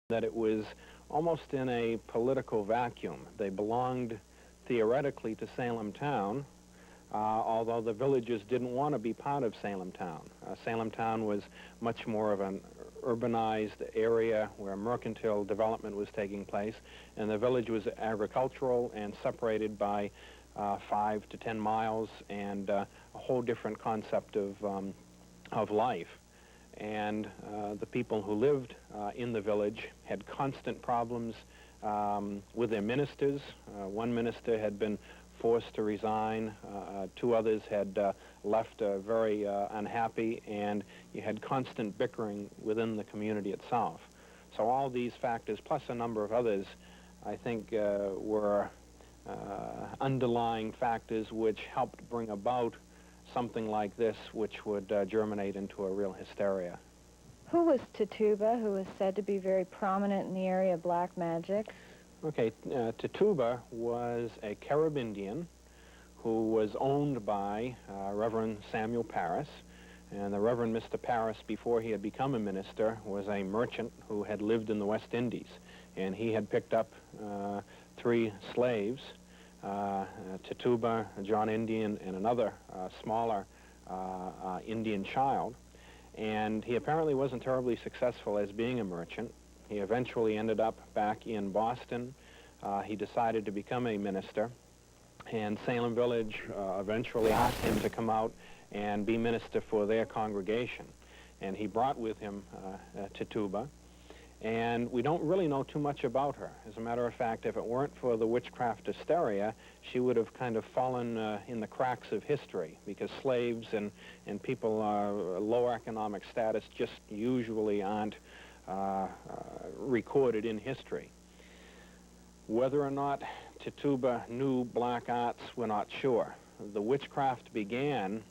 that it was almost in a political vacuum. They belonged theoretically to Salem town, although the villagers didn't want to be part of Salem town. Salem town was much more of an urbanized area where mercantile development was taking place, and the village was agricultural and separated by 5 to 10 miles and a whole different concept of life. And the people who lived in the village had constant problems with their ministers. One minister had been forced to resign. 2 others had left very unhappy, and you had constant bickering within the community itself. So all these factors, plus a number of others, I think were underlying factors which helped bring about something like this, which would germinate into a real hysteria. Who was Tituba, who was said to be very prominent in the area of black magic? Okay, Tituba was a Carib Indian who was owned by Reverend Samuel Parris. And the Reverend Mr. Parris, before he had become a minister, was a merchant who had lived in the West Indies. And he had picked up 3 slaves, Tituba, a John Indian, and another smaller Indian child. And he apparently wasn't terribly successful as being a merchant. He eventually ended up back in Boston. He decided to become a minister, and Salem Village eventually asked him to come out and be minister for their congregation. And he brought with him Tituba, and we don't really know too much about her. As a matter of fact, if it weren't for the witchcraft hysteria, she would have kind of fallen in the cracks of history, because slaves and people lower economic status just usually aren't recorded in history. Whether or not Tituba knew black arts, we're not sure. The witchcraft began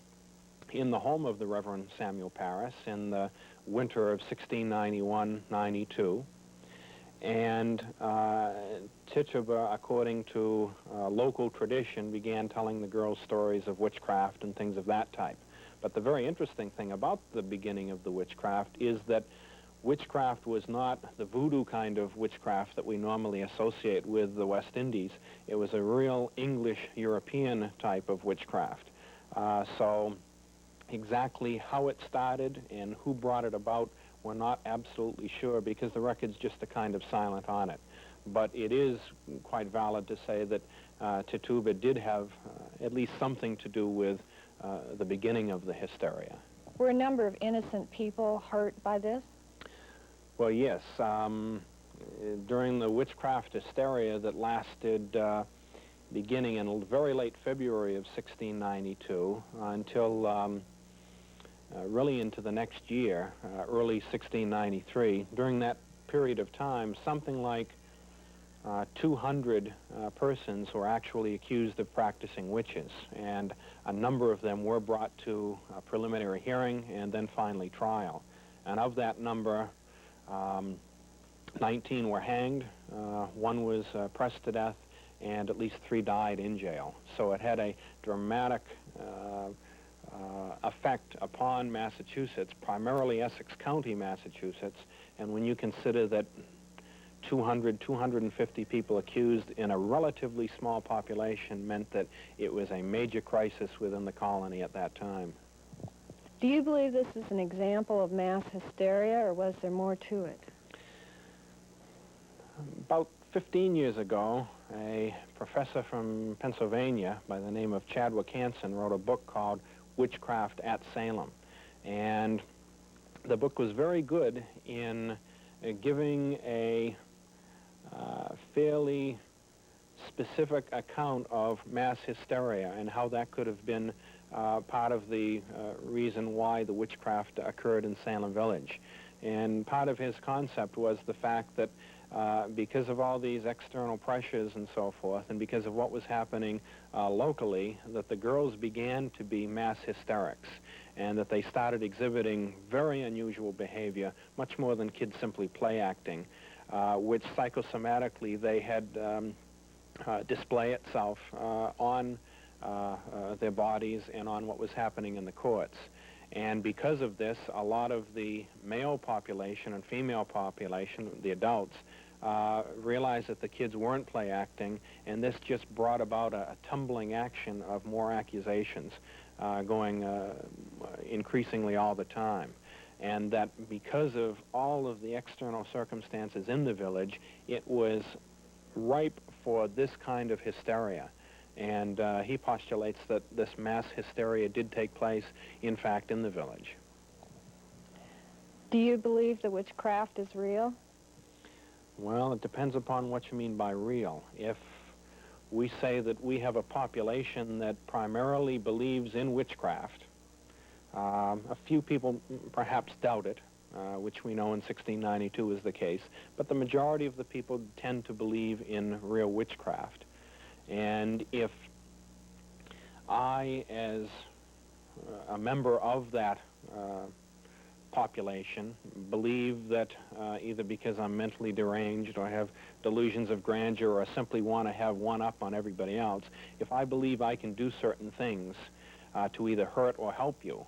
in the home of the Reverend Samuel Parris in the winter of 1691-92, and Tituba, according to local tradition, began telling the girls stories of witchcraft and things of that type. But the very interesting thing about the beginning of the witchcraft is that witchcraft was not the voodoo kind of witchcraft that we normally associate with the West Indies. It was a real English-European type of witchcraft. So exactly how it started and who brought it about, we're not absolutely sure, because the record's just a kind of silent on it. But it is quite valid to say that Tituba did have at least something to do with the beginning of the hysteria. Were a number of innocent people hurt by this? Well, yes. During the witchcraft hysteria that lasted beginning in very late February of 1692 until really into the next year, early 1693, during that period of time, something like 200 persons were actually accused of practicing witches, and a number of them were brought to a preliminary hearing and then finally trial. And of that number, 19 were hanged, 1 was pressed to death, and at least 3 died in jail. So it had a dramatic effect upon Massachusetts, primarily Essex County, Massachusetts. And when you consider that 250 people accused in a relatively small population meant that it was a major crisis within the colony at that time. Do you believe this is an example of mass hysteria, or was there more to it? About 15 years ago, a professor from Pennsylvania by the name of Chadwick Hansen wrote a book called Witchcraft at Salem. And the book was very good in giving a fairly specific account of mass hysteria and how that could have been part of the reason why the witchcraft occurred in Salem Village. And part of his concept was the fact that because of all these external pressures and so forth, and because of what was happening locally, that the girls began to be mass hysterics, and that they started exhibiting very unusual behavior, much more than kids simply play acting, which psychosomatically they had display itself on their bodies and on what was happening in the courts. And because of this, a lot of the male population and female population, the adults, realized that the kids weren't play acting, and this just brought about a tumbling action of more accusations going increasingly all the time. And that because of all of the external circumstances in the village, it was ripe for this kind of hysteria. And he postulates that this mass hysteria did take place, in fact, in the village. Do you believe that witchcraft is real? Well, it depends upon what you mean by real. If we say that we have a population that primarily believes in witchcraft, a few people perhaps doubt it, which we know in 1692 is the case, but the majority of the people tend to believe in real witchcraft. And if I, as a member of that population, believe that either because I'm mentally deranged or have delusions of grandeur or simply want to have one up on everybody else, if I believe I can do certain things to either hurt or help you,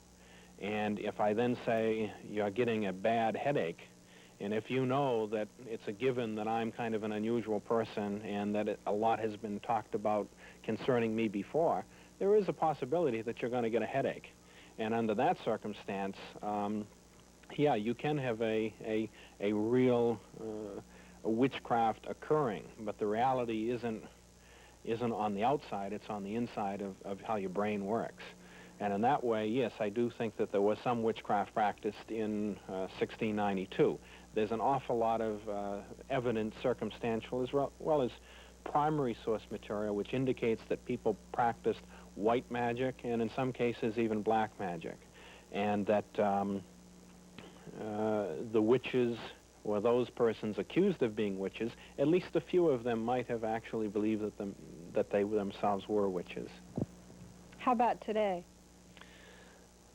and if I then say you're getting a bad headache, and if you know that it's a given that I'm kind of an unusual person and that a lot has been talked about concerning me before, there is a possibility that you're going to get a headache. And under that circumstance, yeah, you can have a real witchcraft occurring, but the reality isn't on the outside, it's on the inside of how your brain works. And in that way, yes, I do think that there was some witchcraft practiced in 1692. There's an awful lot of evidence, circumstantial as well as primary source material, which indicates that people practiced white magic and in some cases even black magic. And that the witches, or those persons accused of being witches, at least a few of them might have actually believed that they themselves were witches. How about today?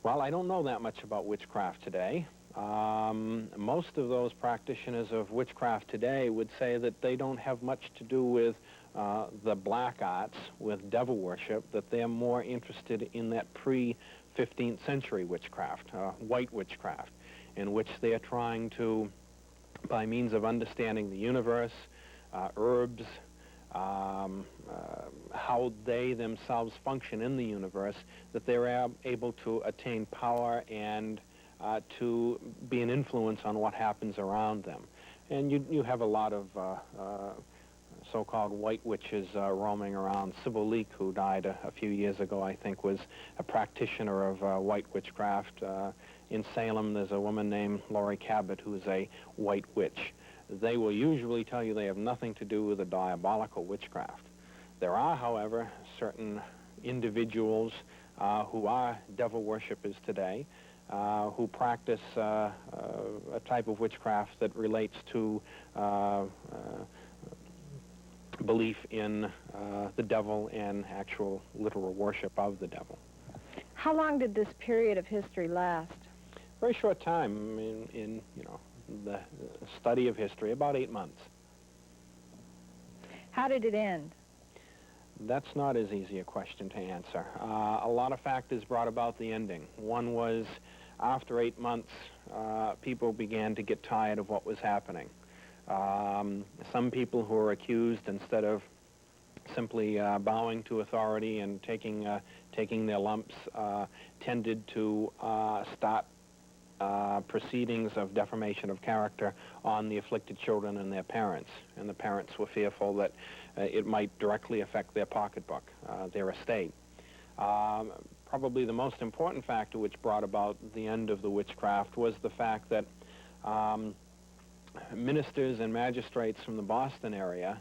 Well, I don't know that much about witchcraft today. Most of those practitioners of witchcraft today would say that they don't have much to do with the black arts, with devil worship, that they're more interested in that pre-15th century witchcraft, white witchcraft, in which they are trying to, by means of understanding the universe, herbs, how they themselves function in the universe, that they're able to attain power and to be an influence on what happens around them. And you have a lot of so-called white witches roaming around. Sybil Leek, who died a few years ago, I think, was a practitioner of white witchcraft. In Salem, there's a woman named Laurie Cabot who is a white witch. They will usually tell you they have nothing to do with a diabolical witchcraft. There are, however, certain individuals who are devil worshippers today, who practice a type of witchcraft that relates to belief in the devil and actual literal worship of the devil. How long did this period of history last? Very short time in the study of history, about 8 months. How did it end? That's not as easy a question to answer. A lot of factors brought about the ending. One was, after 8 months, people began to get tired of what was happening. Some people who were accused, instead of simply bowing to authority and taking their lumps, tended to start proceedings of defamation of character on the afflicted children and their parents. And the parents were fearful that it might directly affect their pocketbook, their estate. Probably the most important factor which brought about the end of the witchcraft was the fact that ministers and magistrates from the Boston area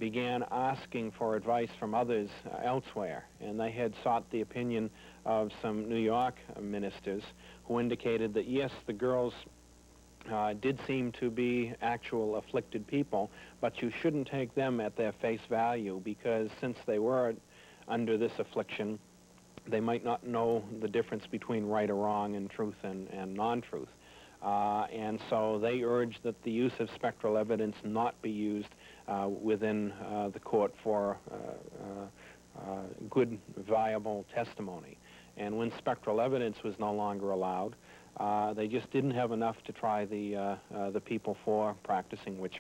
began asking for advice from others elsewhere, and they had sought the opinion of some New York ministers who indicated that yes, the girls did seem to be actual afflicted people, but you shouldn't take them at their face value, because since they were under this affliction, they might not know the difference between right or wrong and truth and non-truth. And so they urged that the use of spectral evidence not be used within the court for good, viable testimony. And when spectral evidence was no longer allowed, they just didn't have enough to try the people for practicing witchcraft.